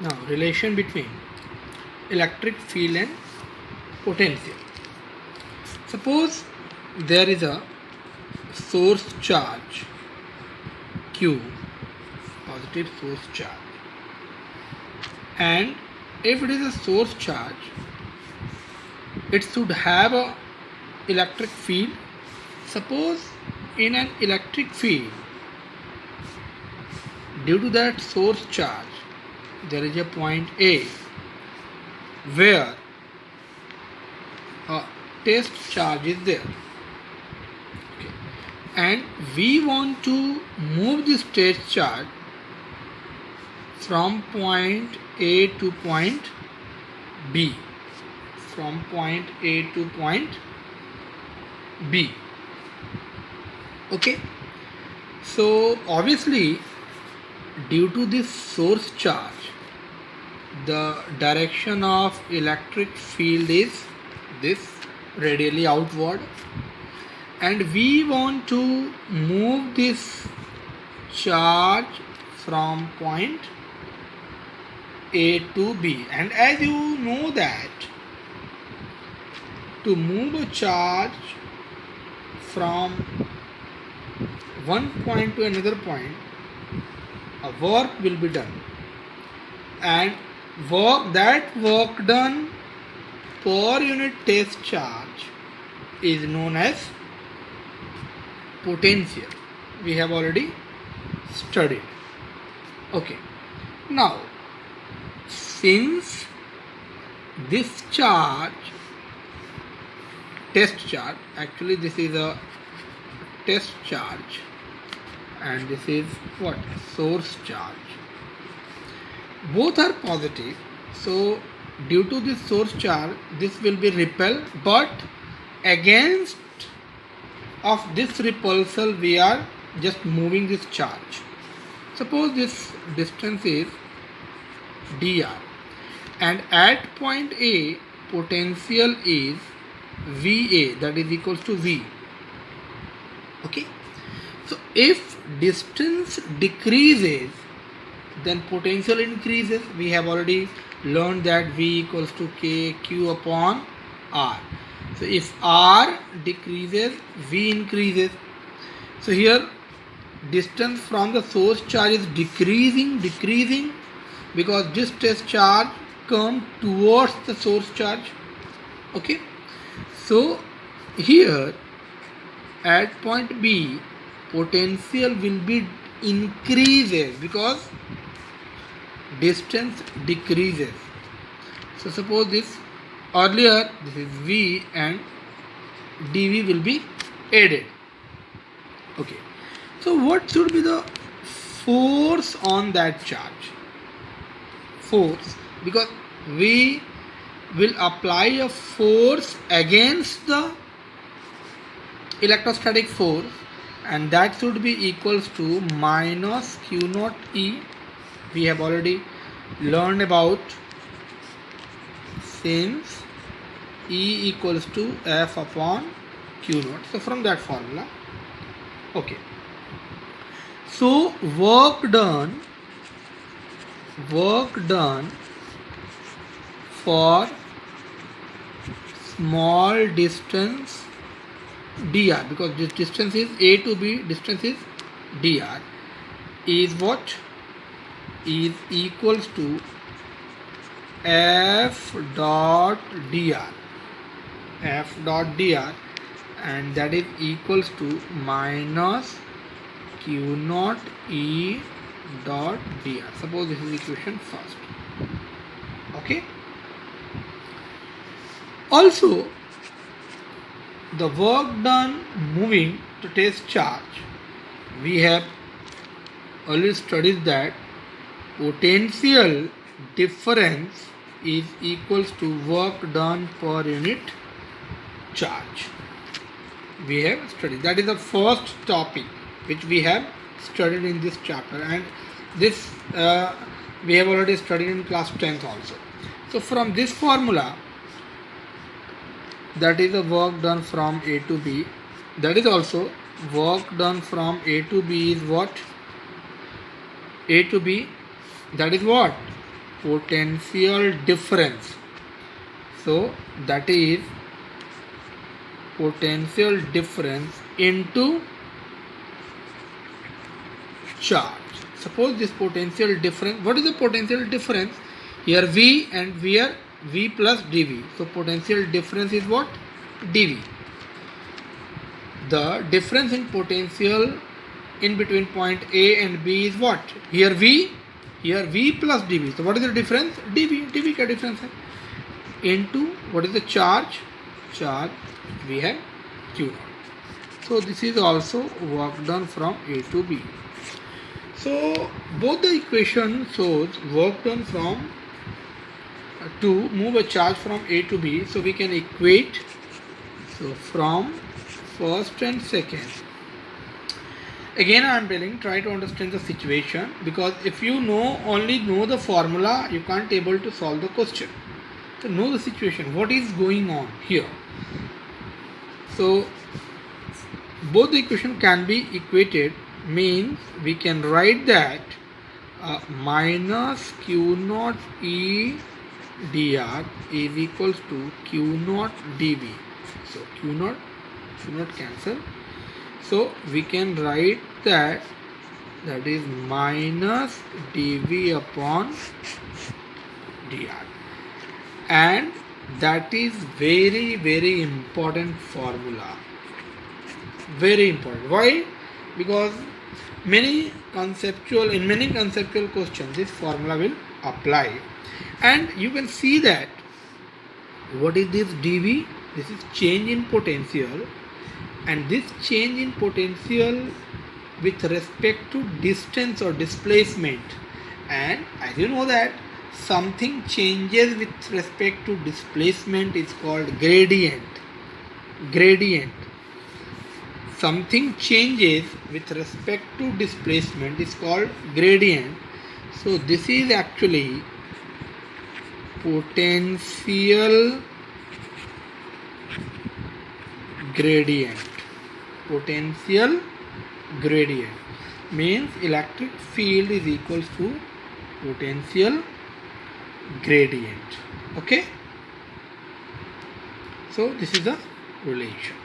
Now, relation between electric field and potential. Suppose there is a source charge Q, positive source charge, and if it is a source charge, it should have a electric field. Suppose in an electric field, due to that source charge, there is a point A where a test charge is there. Okay. And we want to move this test charge from point A to point B. From point A to point B. Okay. So obviously, due to this source charge, the direction of electric field is this, radially outward, and we want to move this charge from point A to B. And as you know that to move a charge from one point to another point, a work will be done, and work done per unit test charge is known as potential. We have already studied. Okay. Now, since this charge, test charge, actually this is a test charge, and this is what? Source charge. Both are positive, so due to this source charge, this will be repelled, but against of this repulsal we are just moving this charge. Suppose this distance is dr, and at point A potential is VA, that is equals to V. Okay. So if distance decreases, then potential increases. We have already learned that V equals to KQ upon R. So if R decreases, V increases. So here distance from the source charge is decreasing because this test charge comes towards the source charge. Okay. So here at point B, potential will be increases because distance decreases. So suppose this earlier, this is V and dV will be added. Okay. So what should be the force on that charge? Force, because we will apply a force against the electrostatic force, and that should be equals to minus Q naught E. We have already learned about, since E equals to F upon Q naught. So from that formula, okay. So work done for small distance dr, because this distance is A to B, distance is dr, is what? Is equals to F dot dr, and that is equals to minus Q naught E dot dr. Suppose this is equation first. Okay. Also, the work done moving to test charge, we have already studied that potential difference is equals to work done per unit charge. We have studied. That is the first topic which we have studied in this chapter, and this we have already studied in class 10th also. So from this formula, that is the work done from A to B, that is also work done from A to B is what? A to B, that is what? potential difference. So that is potential difference into charge. Suppose this potential difference, what is the potential difference? Here V and here V plus dV. So potential difference is what? dV. The difference in potential in between point A and B is what? Here V plus dV. So what is the difference? dV का difference है. Into what is the charge? Charge we have Q0. So this is also work done from A to B. So both the equation shows work done from to move a charge from A to B. So we can equate. So from first and second. Again I am telling, try to understand the situation, because if you only know the formula, you can't able to solve the question. So know the situation, what is going on here. So both the equation can be equated, means we can write that minus Q naught E dr is equals to Q naught dV. So Q naught cancel. So we can write that is minus dV upon dr, and that is very, very important formula. Very important. Why? Because in many conceptual questions this formula will apply, and you can see that what is this dV? This is change in potential, and this change in potential with respect to distance or displacement. And as you know that something changes with respect to displacement is called gradient. Something changes with respect to displacement is called gradient. So this is actually potential gradient. Potential gradient means electric field is equals to potential gradient. Okay, so this is the relation.